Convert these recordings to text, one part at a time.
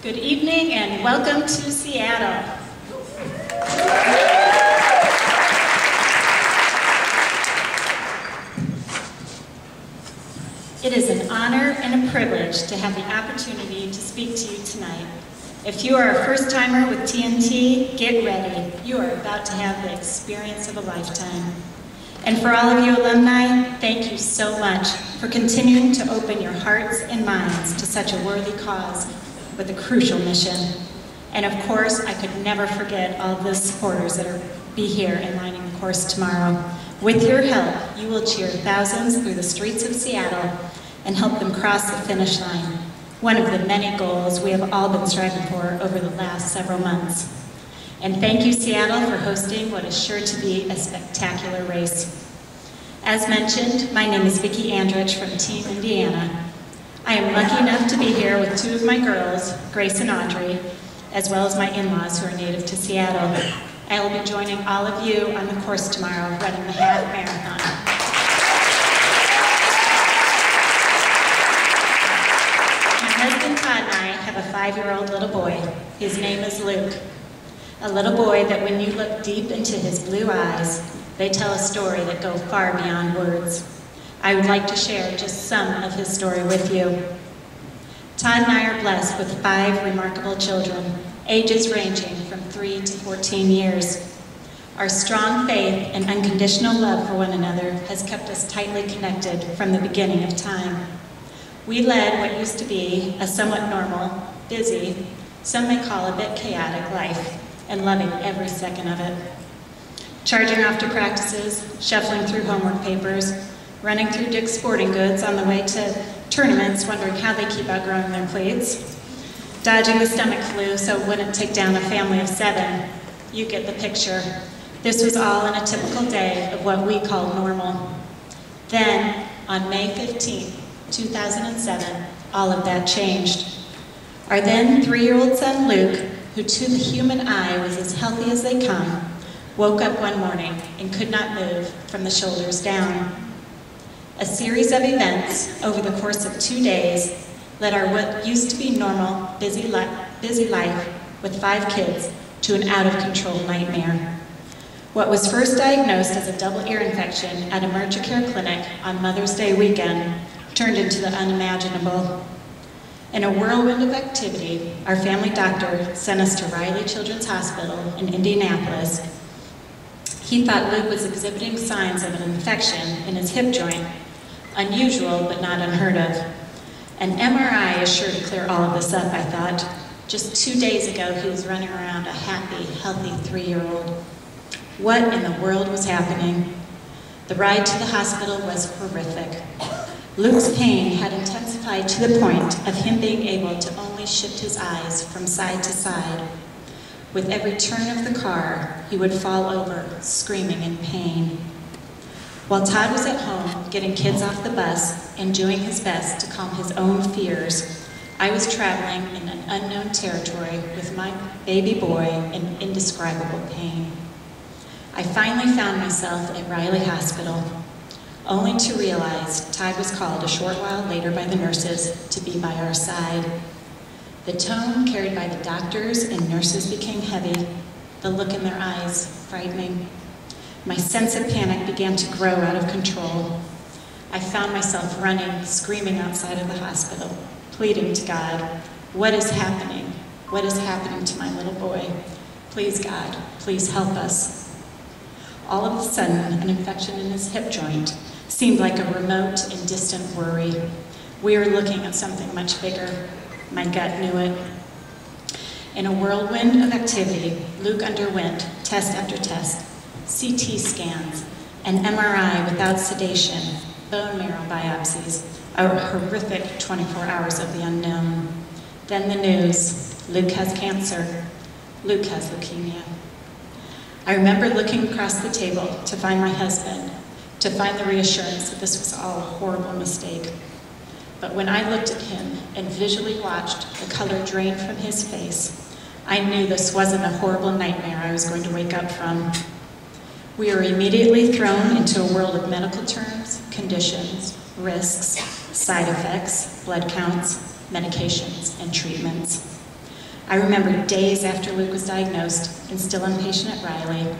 Good evening and welcome to Seattle. It is an honor and a privilege to have the opportunity to speak to you tonight. If you are a first-timer with TNT, get ready. You are about to have the experience of a lifetime. And for all of you alumni, thank you so much for continuing to open your hearts and minds to such a worthy cause with a crucial mission. And of course, I could never forget all of the supporters that will be here in lining the course tomorrow. With your help, you will cheer thousands through the streets of Seattle and help them cross the finish line, one of the many goals we have all been striving for over the last several months. And thank you, Seattle, for hosting what is sure to be a spectacular race. As mentioned, my name is Vicky Andritsch from Team Indiana. I am lucky enough to be here with two of my girls, Grace and Audrey, as well as my in-laws who are native to Seattle. I will be joining all of you on the course tomorrow, running the half marathon. My husband Todd and I have a 5-year-old little boy. His name is Luke. A little boy that when you look deep into his blue eyes, they tell a story that goes far beyond words. I would like to share just some of his story with you. Todd and I are blessed with 5 remarkable children, ages ranging from 3 to 14 years. Our strong faith and unconditional love for one another has kept us tightly connected from the beginning of time. We led what used to be a somewhat normal, busy, some may call a bit chaotic life, and loving every second of it. Charging off to practices, shuffling through homework papers, running through Dick's Sporting Goods on the way to tournaments, wondering how they keep outgrowing their cleats, dodging the stomach flu so it wouldn't take down a family of 7. You get the picture. This was all in a typical day of what we call normal. Then, on May 15, 2007, all of that changed. Our then 3-year-old son, Luke, who to the human eye was as healthy as they come, woke up one morning and could not move from the shoulders down. A series of events over the course of 2 days led our what used to be normal, busy life with 5 kids to an out-of-control nightmare. What was first diagnosed as a double ear infection at a Emergent Care clinic on Mother's Day weekend turned into the unimaginable. In a whirlwind of activity, our family doctor sent us to Riley Children's Hospital in Indianapolis. He thought Luke was exhibiting signs of an infection in his hip joint. Unusual, but not unheard of. An MRI is sure to clear all of this up, I thought. Just 2 days ago, he was running around a happy, healthy 3-year-old. What in the world was happening? The ride to the hospital was horrific. Luke's pain had intensified to the point of him being able to only shift his eyes from side to side. With every turn of the car, he would fall over, screaming in pain. While Todd was at home, getting kids off the bus and doing his best to calm his own fears, I was traveling in an unknown territory with my baby boy in indescribable pain. I finally found myself at Riley Hospital, only to realize Todd was called a short while later by the nurses to be by our side. The tone carried by the doctors and nurses became heavy, the look in their eyes frightening. My sense of panic began to grow out of control. I found myself running, screaming outside of the hospital, pleading to God, what is happening? What is happening to my little boy? Please, God, please help us. All of a sudden, an infection in his hip joint seemed like a remote and distant worry. We were looking at something much bigger. My gut knew it. In a whirlwind of activity, Luke underwent test after test, CT scans, an MRI without sedation, bone marrow biopsies, a horrific 24 hours of the unknown. Then the news, Luke has cancer, Luke has leukemia. I remember looking across the table to find my husband, to find the reassurance that this was all a horrible mistake. But when I looked at him and visually watched the color drain from his face, I knew this wasn't a horrible nightmare I was going to wake up from. We were immediately thrown into a world of medical terms, conditions, risks, side effects, blood counts, medications, and treatments. I remember days after Luke was diagnosed and still inpatient at Riley,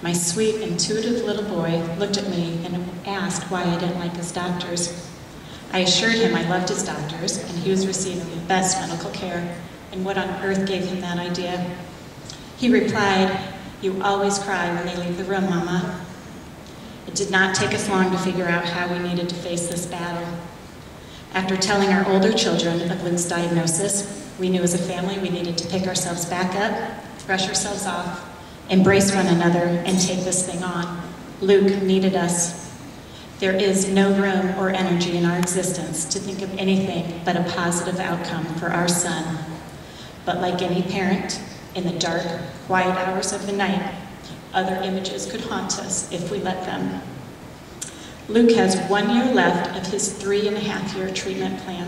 my sweet, intuitive little boy looked at me and asked why I didn't like his doctors. I assured him I loved his doctors and he was receiving the best medical care, and what on earth gave him that idea? He replied, "You always cry when they leave the room, Mama." It did not take us long to figure out how we needed to face this battle. After telling our older children of Luke's diagnosis, we knew as a family we needed to pick ourselves back up, brush ourselves off, embrace one another, and take this thing on. Luke needed us. There is no room or energy in our existence to think of anything but a positive outcome for our son. But like any parent, in the dark, quiet hours of the night, other images could haunt us if we let them. Luke has 1 year left of his 3.5-year treatment plan.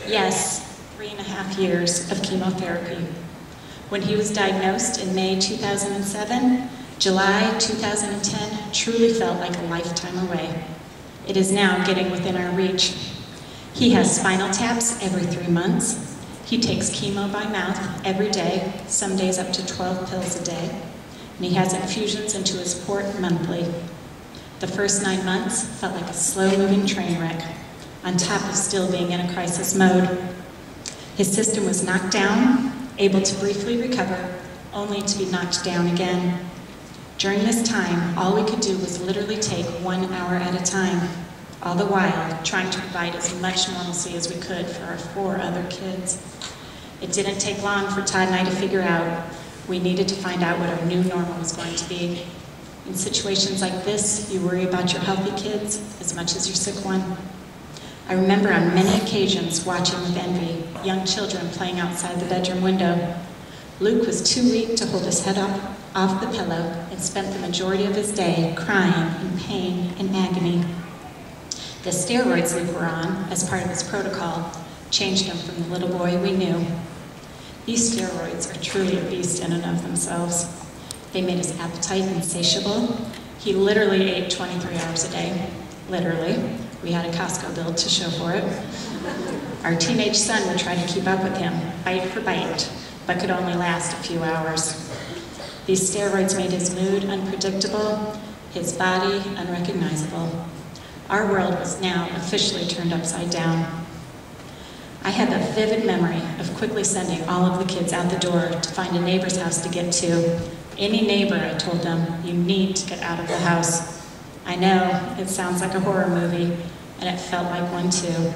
Yes, 3.5 years of chemotherapy. When he was diagnosed in May 2007, July 2010 truly felt like a lifetime away. It is now getting within our reach. He has spinal taps every 3 months. He takes chemo by mouth every day, some days up to 12 pills a day. And he has infusions into his port monthly. The first 9 months felt like a slow-moving train wreck, on top of still being in a crisis mode. His system was knocked down, able to briefly recover, only to be knocked down again. During this time, all we could do was literally take 1 hour at a time, all the while trying to provide as much normalcy as we could for our 4 other kids. It didn't take long for Todd and I to figure out we needed to find out what our new normal was going to be. In situations like this, you worry about your healthy kids as much as your sick one. I remember on many occasions watching with envy young children playing outside the bedroom window. Luke was too weak to hold his head off the pillow and spent the majority of his day crying in pain and agony. The steroids Luke were on, as part of his protocol, changed him from the little boy we knew. These steroids are truly a beast in and of themselves. They made his appetite insatiable. He literally ate 23 hours a day. Literally. We had a Costco bill to show for it. Our teenage son would try to keep up with him, bite for bite, but could only last a few hours. These steroids made his mood unpredictable, his body unrecognizable. Our world was now officially turned upside down. I have a vivid memory of quickly sending all of the kids out the door to find a neighbor's house to get to. Any neighbor, I told them, you need to get out of the house. I know, it sounds like a horror movie, and it felt like one too.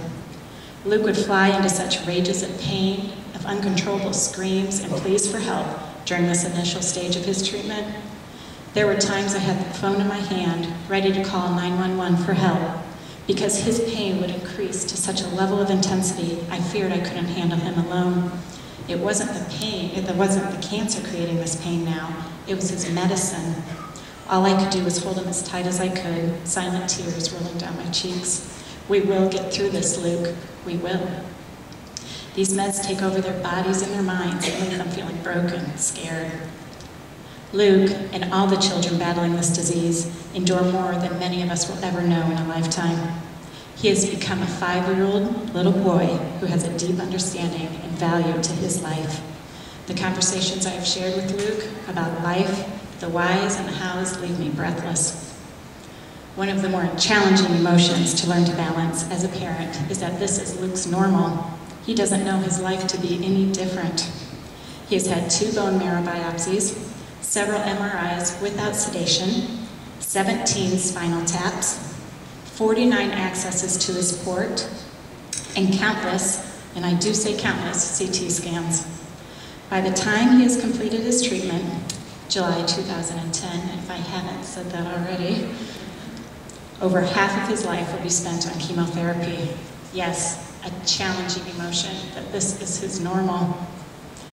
Luke would fly into such rages of pain, of uncontrollable screams and pleas for help during this initial stage of his treatment. There were times I had the phone in my hand, ready to call 911 for help, because his pain would increase to such a level of intensity I feared I couldn't handle him alone. It wasn't the pain, it wasn't the cancer creating this pain now, it was his medicine. All I could do was hold him as tight as I could, silent tears rolling down my cheeks. We will get through this, Luke. We will. These meds take over their bodies and their minds and leave them feeling broken, scared. Luke, and all the children battling this disease, endure more than many of us will ever know in a lifetime. He has become a 5-year-old little boy who has a deep understanding and value to his life. The conversations I have shared with Luke about life, the whys and the hows leave me breathless. One of the more challenging emotions to learn to balance as a parent is that this is Luke's normal. He doesn't know his life to be any different. He has had 2 bone marrow biopsies, several MRIs without sedation, 17 spinal taps, 49 accesses to his port, and countless, and I do say countless, CT scans. By the time he has completed his treatment, July 2010, if I haven't said that already, over half of his life will be spent on chemotherapy. Yes, a challenging emotion, but this is his normal.